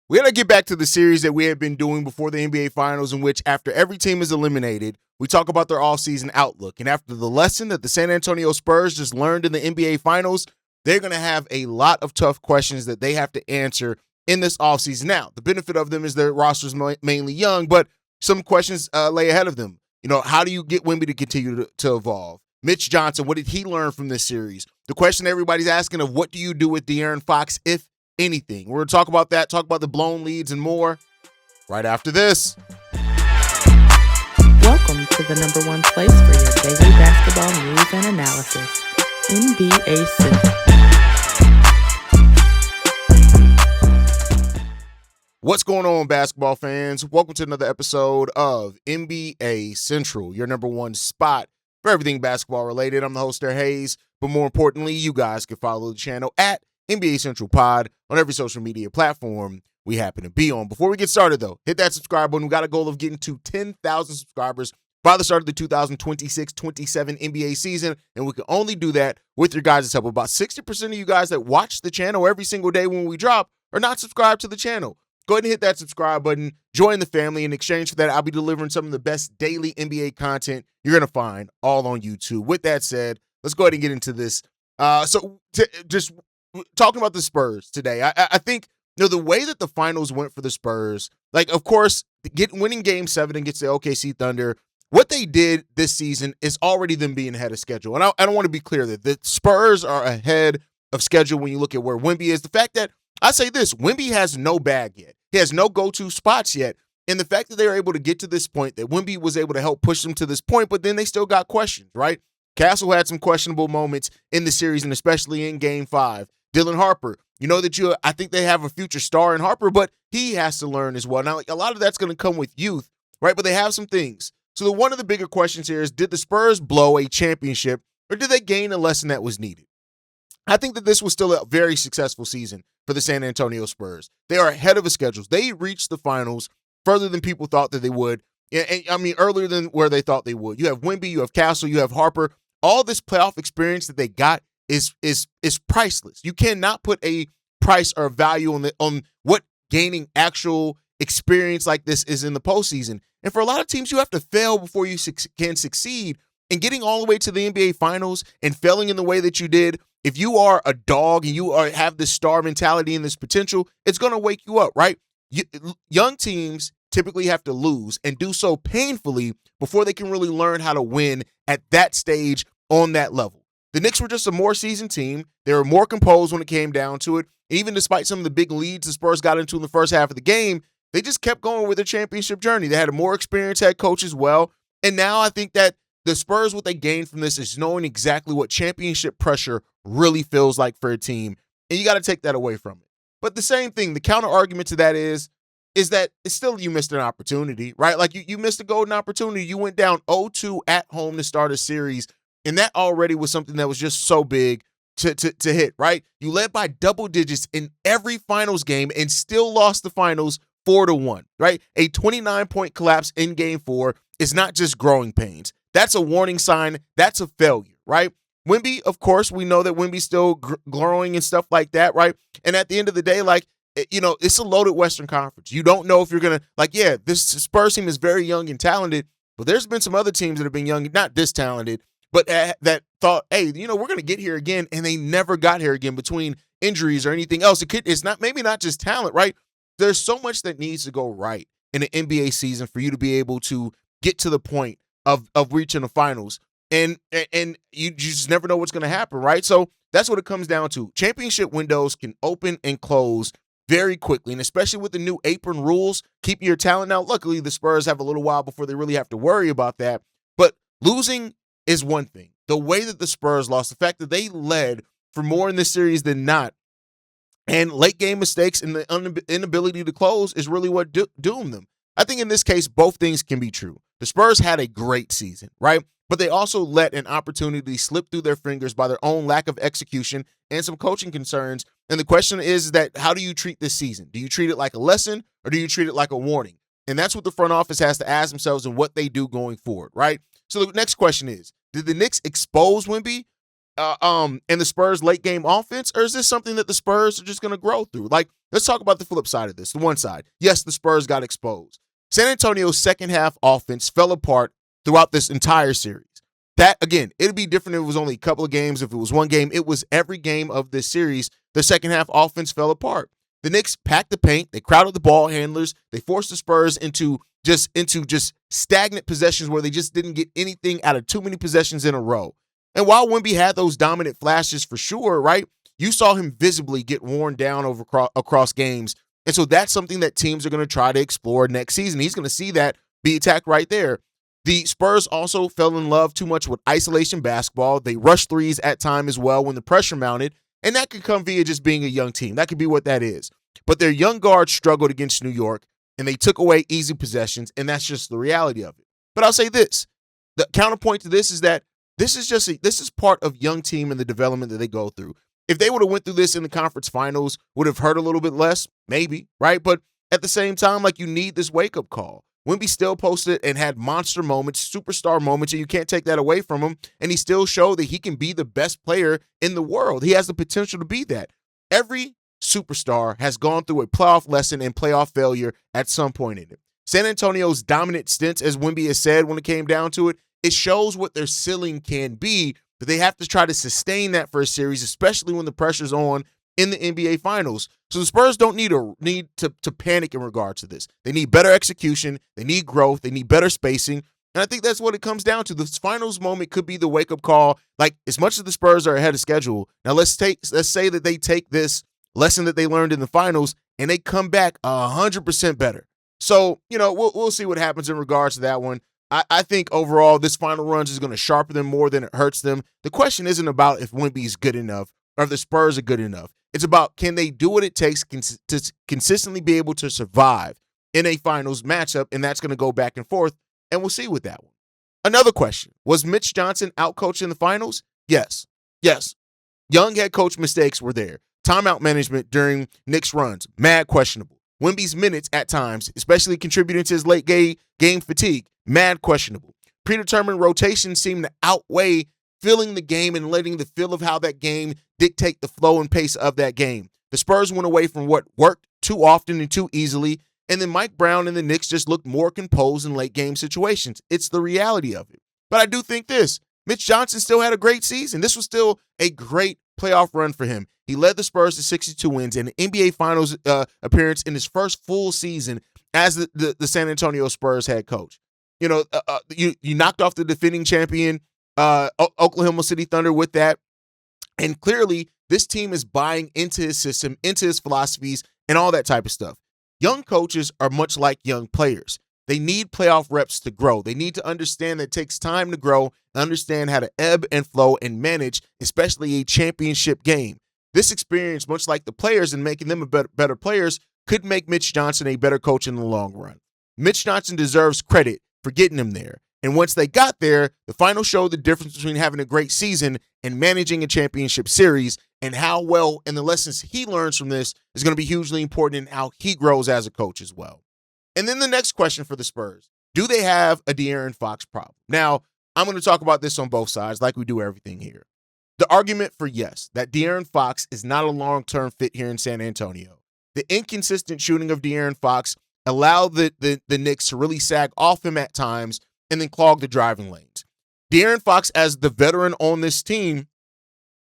We got to get back to the series that we had been doing before the NBA Finals, in which after every team is eliminated, we talk about their offseason outlook. And after the lesson that the San Antonio Spurs just learned in the NBA Finals, they're going to have a lot of tough questions that they have to answer in this offseason. Now, the benefit of them is their roster's mainly young, but some questions lay ahead of them. You know, how do you get Wemby to continue to evolve? Mitch Johnson, what did he learn from this series? The question everybody's asking of what do you do with De'Aaron Fox, if anything? We're going to talk about that, talk about the blown leads and more right after this. Welcome to the number one place for your daily basketball news and analysis, NBA Central. What's going on, basketball fans? Welcome to another episode of NBA Central, your number one spot for everything basketball related. I'm the host, Hayes, but more importantly, you guys can follow the channel at NBA Central Pod on every social media platform we happen to be on. Before we get started, though, hit that subscribe button. We got a goal of getting to 10,000 subscribers by the start of the 2026-27 NBA season, and we can only do that with your guys' help. About 60% of you guys that watch the channel every single day when we drop are not subscribed to the channel. Go ahead and hit that subscribe button. Join the family. In exchange for that, I'll be delivering some of the best daily NBA content you're going to find all on YouTube. With that said, let's go ahead and get into this. Just talking about the Spurs today, I think, you know, the way that the finals went for the Spurs, like, of course, winning Game 7 against the OKC Thunder, what they did this season is already them being ahead of schedule. And I don't want to be clear that the Spurs are ahead of schedule when you look at where Wemby is. The fact that I say this, Wemby has no bag yet. He has no go-to spots yet. And the fact that they were able to get to this point, that Wemby was able to help push them to this point, but then they still got questions, right? Castle had some questionable moments in the series, and especially in Game 5. Dylan Harper, you know that I think they have a future star in Harper, but he has to learn as well. Now, like, a lot of that's going to come with youth, right? But they have some things. So one of the bigger questions here is, did the Spurs blow a championship, or did they gain a lesson that was needed? I think that this was still a very successful season for the San Antonio Spurs. They are ahead of a schedule. They reached the finals further than people thought that they would. And I mean, earlier than where they thought they would. You have Wemby, you have Castle, you have Harper. All this playoff experience that they got is priceless. You cannot put a price or value on what gaining actual experience like this is in the postseason. And for a lot of teams, you have to fail before you can succeed. And getting all the way to the NBA Finals and failing in the way that you did, if you are a dog and you have this star mentality and this potential, it's going to wake you up, right? Young teams typically have to lose and do so painfully before they can really learn how to win at that stage on that level. The Knicks were just a more seasoned team. They were more composed when it came down to it. Even despite some of the big leads the Spurs got into in the first half of the game, they just kept going with their championship journey. They had a more experienced head coach as well. And now I think that the Spurs, what they gained from this is knowing exactly what championship pressure really feels like for a team. And you got to take that away from it. But the same thing, the counter argument to that is that it's still you missed an opportunity, right? Like you missed a golden opportunity. You went down 0-2 at home to start a series. And that already was something that was just so big to hit, right? You led by double digits in every finals game and still lost the finals 4-1, right? A 29-point collapse in Game 4 is not just growing pains. That's a warning sign. That's a failure, right? Wemby, of course, we know that Wemby's still growing and stuff like that, right? And at the end of the day, like, you know, it's a loaded Western Conference. You don't know if you're going to, like, yeah, this Spurs team is very young and talented, but there's been some other teams that have been young, not this talented, but that thought, hey, you know, we're going to get here again, and they never got here again between injuries or anything else. It's not maybe not just talent, right? There's so much that needs to go right in an NBA season for you to be able to get to the point of reaching the finals. And you just never know what's going to happen, right? So that's what it comes down to. Championship windows can open and close very quickly, and especially with the new apron rules, keeping your talent out. Luckily, the Spurs have a little while before they really have to worry about that. But losing is one thing. The way that the Spurs lost, the fact that they led for more in this series than not, and late game mistakes and the inability to close is really what doomed them. I think in this case, both things can be true. The Spurs had a great season, right? But they also let an opportunity slip through their fingers by their own lack of execution and some coaching concerns. And the question is that how do you treat this season? Do you treat it like a lesson or do you treat it like a warning? And that's what the front office has to ask themselves and what they do going forward, right? So the next question is, did the Knicks expose Wemby and the Spurs late game offense, or is this something that the Spurs are just going to grow through? Like, let's talk about the flip side of this. The one side, yes, the Spurs got exposed. San Antonio's second half offense fell apart throughout this entire series. That, again, it'd be different if it was only a couple of games. If it was one game, it was every game of this series. The second half offense fell apart. The Knicks packed the paint. They crowded the ball handlers. They forced the Spurs into just stagnant possessions where they just didn't get anything out of too many possessions in a row. And while Wemby had those dominant flashes for sure, right, you saw him visibly get worn down across games. And so that's something that teams are going to try to explore next season. He's going to see that be attacked right there. The Spurs also fell in love too much with isolation basketball. They rushed threes at time as well when the pressure mounted. And that could come via just being a young team. That could be what that is. But their young guards struggled against New York, and they took away easy possessions, and that's just the reality of it. But I'll say this. The counterpoint to this is that this is part of young team and the development that they go through. If they would have went through this in the conference finals, would have hurt a little bit less, maybe, right? But at the same time, like, you need this wake-up call. Wemby still posted and had monster moments, superstar moments, and you can't take that away from him. And he still showed that he can be the best player in the world. He has the potential to be that. Every superstar has gone through a playoff lesson and playoff failure at some point in it. San Antonio's dominant stints, as Wemby has said when it came down to it, it shows what their ceiling can be, but they have to try to sustain that for a series, especially when the pressure's on in the NBA Finals. So the Spurs don't need to panic in regards to this. They need better execution. They need growth. They need better spacing. And I think that's what it comes down to. The finals moment could be the wake-up call. Like, as much as the Spurs are ahead of schedule, now let's say that they take this lesson that they learned in the finals and they come back 100% better. So, we'll see what happens in regards to that one. I think overall this final run is going to sharpen them more than it hurts them. The question isn't about if Wemby's good enough or if the Spurs are good enough. It's about, can they do what it takes to consistently be able to survive in a finals matchup, and that's going to go back and forth, and we'll see with that one. Another question, was Mitch Johnson outcoached in the finals? Yes. Young head coach mistakes were there. Timeout management during Knicks runs, mad questionable. Wemby's minutes at times, especially contributing to his late game fatigue, mad questionable. Predetermined rotations seem to outweigh feeling the game and letting the feel of how that game dictate the flow and pace of that game. The Spurs went away from what worked too often and too easily, and then Mike Brown and the Knicks just looked more composed in late game situations. It's the reality of it. But I do think this, Mitch Johnson still had a great season. This was still a great playoff run for him. He led the Spurs to 62 wins and an NBA Finals appearance in his first full season as the San Antonio Spurs head coach. You knocked off the defending champion Oklahoma City Thunder with that. And clearly, this team is buying into his system, into his philosophies, and all that type of stuff. Young coaches are much like young players. They need playoff reps to grow. They need to understand that it takes time to grow and understand how to ebb and flow and manage, especially a championship game. This experience, much like the players and making them better players, could make Mitch Johnson a better coach in the long run. Mitch Johnson deserves credit for getting him there. And once they got there, the final showed the difference between having a great season and managing a championship series, and how well and the lessons he learns from this is going to be hugely important in how he grows as a coach as well. And then the next question for the Spurs, do they have a De'Aaron Fox problem? Now, I'm going to talk about this on both sides like we do everything here. The argument for yes, that De'Aaron Fox is not a long-term fit here in San Antonio. The inconsistent shooting of De'Aaron Fox allowed the Knicks to really sag off him at times and then clog the driving lanes. De'Aaron Fox, as the veteran on this team,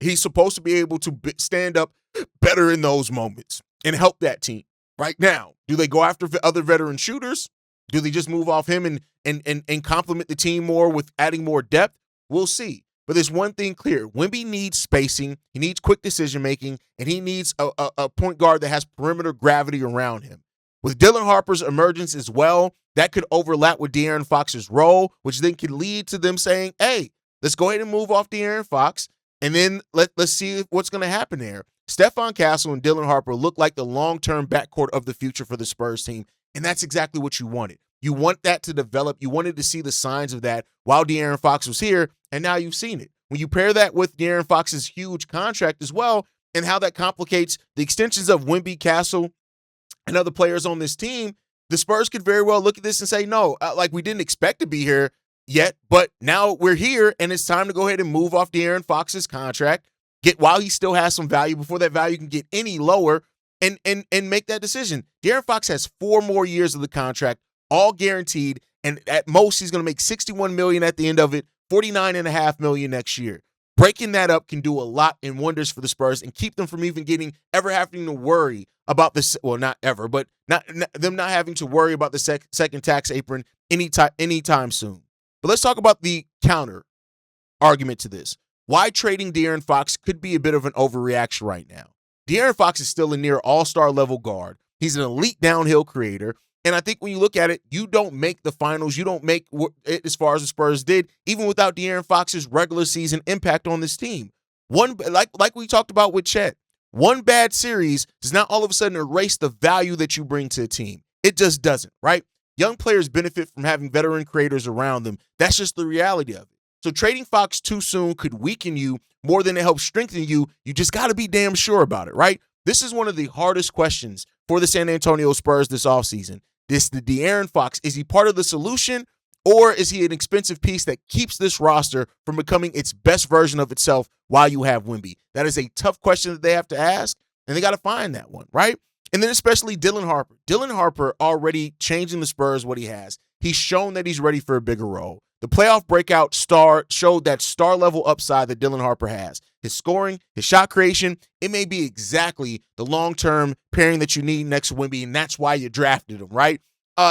he's supposed to be able to stand up better in those moments and help that team. Right now, do they go after other veteran shooters? Do they just move off him and complement the team more with adding more depth? We'll see. But there's one thing clear. Wemby needs spacing, he needs quick decision-making, and he needs a point guard that has perimeter gravity around him. With Dylan Harper's emergence as well, that could overlap with De'Aaron Fox's role, which then could lead to them saying, hey, let's go ahead and move off De'Aaron Fox, and then let's see what's going to happen there. Stephon Castle and Dylan Harper look like the long-term backcourt of the future for the Spurs team, and that's exactly what you wanted. You want that to develop. You wanted to see the signs of that while De'Aaron Fox was here, and now you've seen it. When you pair that with De'Aaron Fox's huge contract as well, and how that complicates the extensions of Wemby, Castle, and other players on this team, the Spurs could very well look at this and say, no, like we didn't expect to be here, yet, but now we're here, and it's time to go ahead and move off De'Aaron Fox's contract, get while he still has some value before that value can get any lower, and make that decision. De'Aaron Fox has 4 more years of the contract, all guaranteed, and at most he's going to make $61 million at the end of it, $49.5 million next year. Breaking that up can do a lot and wonders for the Spurs and keep them from even ever having to worry about this. Well, not ever, but them not having to worry about the second tax apron anytime soon. But let's talk about the counter argument to this. Why trading De'Aaron Fox could be a bit of an overreaction right now. De'Aaron Fox is still a near all-star level guard. He's an elite downhill creator. And I think when you look at it, you don't make the finals. You don't make it as far as the Spurs did, even without De'Aaron Fox's regular season impact on this team. Like we talked about with Chet, one bad series does not all of a sudden erase the value that you bring to a team. It just doesn't, right? Young players benefit from having veteran creators around them. That's just the reality of it. So trading Fox too soon could weaken you more than it helps strengthen you. You just got to be damn sure about it, right? This is one of the hardest questions for the San Antonio Spurs this offseason. The De'Aaron Fox, is he part of the solution, or is he an expensive piece that keeps this roster from becoming its best version of itself while you have Wemby? That is a tough question that they have to ask, and they got to find that one, right? And then especially Dylan Harper. Dylan Harper already changing the Spurs what he has. He's shown that he's ready for a bigger role. The playoff breakout star showed that star-level upside that Dylan Harper has. His scoring, his shot creation, it may be exactly the long-term pairing that you need next to Wemby, and that's why you drafted him, right?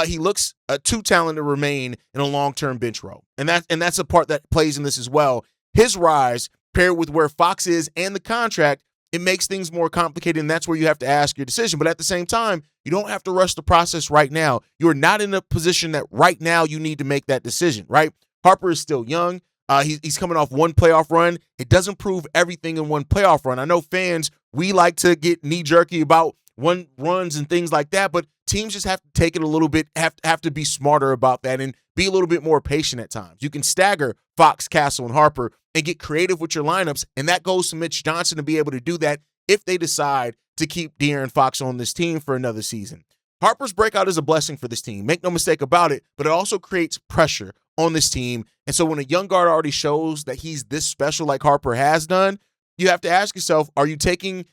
He looks too talented to remain in a long-term bench role, and that's a part that plays in this as well. His rise, paired with where Fox is and the contract, it makes things more complicated, and that's where you have to ask your decision. But at the same time, you don't have to rush the process right now. You're not in a position that right now you need to make that decision, right? Harper is still young. He's coming off one playoff run. It doesn't prove everything in one playoff run. I know fans, we like to get knee-jerky about one runs and things like that, but teams just have to take it a little bit, have to be smarter about that and be a little bit more patient at times. You can stagger Fox, Castle, and Harper and get creative with your lineups, and that goes to Mitch Johnson to be able to do that if they decide to keep De'Aaron Fox on this team for another season. Harper's breakout is a blessing for this team. Make no mistake about it, but it also creates pressure on this team. And so when a young guard already shows that he's this special like Harper has done, you have to ask yourself, are you taking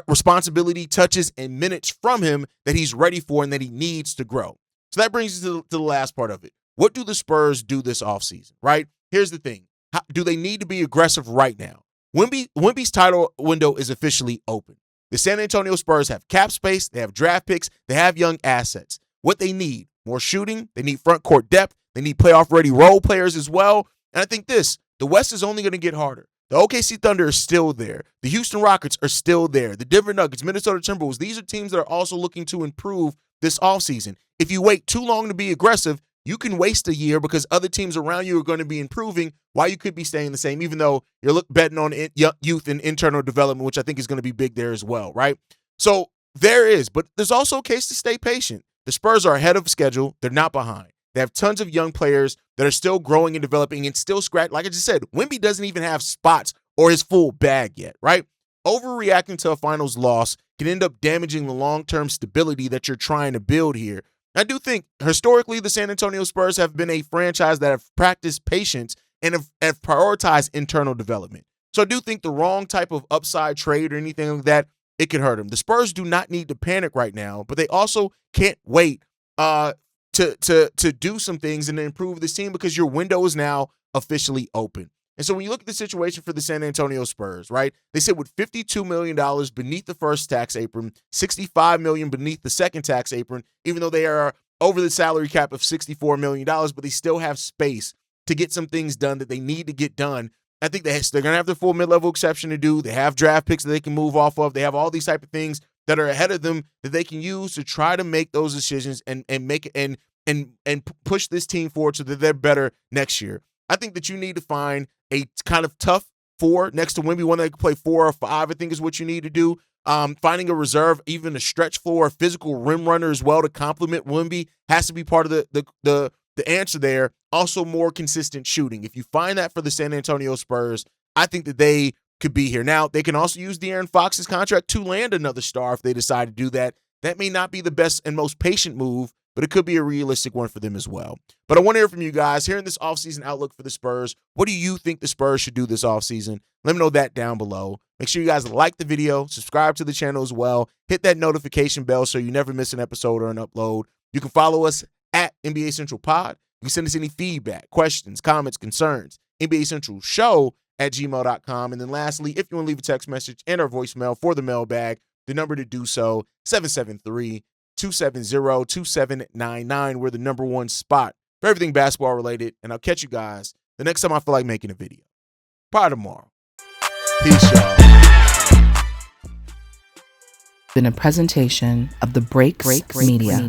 responsibility, touches, and minutes from him that he's ready for and that he needs to grow? So that brings us to the last part of it. What do the Spurs do this offseason, right? Here's the thing. Do they need to be aggressive right now? Wemby's title window is officially open. The San Antonio Spurs have cap space, they have draft picks, they have young assets. What they need, more shooting, they need front court depth, they need playoff-ready role players as well. And I think the West is only going to get harder. The OKC Thunder is still there. The Houston Rockets are still there. The Denver Nuggets, Minnesota Timberwolves, these are teams that are also looking to improve this offseason. If you wait too long to be aggressive, you can waste a year because other teams around you are going to be improving while you could be staying the same, even though you're betting on youth and internal development, which I think is going to be big there as well, right? So but there's also a case to stay patient. The Spurs are ahead of schedule. They're not behind. They have tons of young players that are still growing and developing and still scratch. Like I just said, Wemby doesn't even have spots or his full bag yet, right? Overreacting to a finals loss can end up damaging the long-term stability that you're trying to build here. I do think historically the San Antonio Spurs have been a franchise that have practiced patience and have prioritized internal development. So I do think the wrong type of upside trade or anything like that, it could hurt them. The Spurs do not need to panic right now, but they also can't wait to do some things and improve this team because your window is now officially open. And so when you look at the situation for the San Antonio Spurs, right, they said with $52 million beneath the first tax apron, $65 million beneath the second tax apron, even though they are over the salary cap of $64 million, but they still have space to get some things done that they need to get done. I think they're going to have their full mid-level exception to do. They have draft picks that they can move off of. They have all these type of things that are ahead of them that they can use to try to make those decisions and make and push this team forward so that they're better next year. I think that you need to find a kind of tough 4 next to Wemby, one that can play 4 or 5, I think is what you need to do. Finding a reserve, even a stretch floor, physical rim runner as well to complement Wemby has to be part of the answer there. Also more consistent shooting. If you find that for the San Antonio Spurs, I think that they could be here. Now, they can also use De'Aaron Fox's contract to land another star if they decide to do that. That may not be the best and most patient move, but it could be a realistic one for them as well. But I want to hear from you guys. Hearing this offseason outlook for the Spurs, what do you think the Spurs should do this offseason? Let me know that down below. Make sure you guys like the video, subscribe to the channel as well, hit that notification bell so you never miss an episode or an upload. You can follow us at NBA Central Pod. You can send us any feedback, questions, comments, concerns, NBA Central Show at gmail.com. And then lastly, if you want to leave a text message and our voicemail for the mailbag, the number to do so, 773-270-2799. We're the number one spot for everything basketball related. And I'll catch you guys the next time I feel like making a video. Probably tomorrow. Peace, y'all. Been a presentation of the Breaks Media.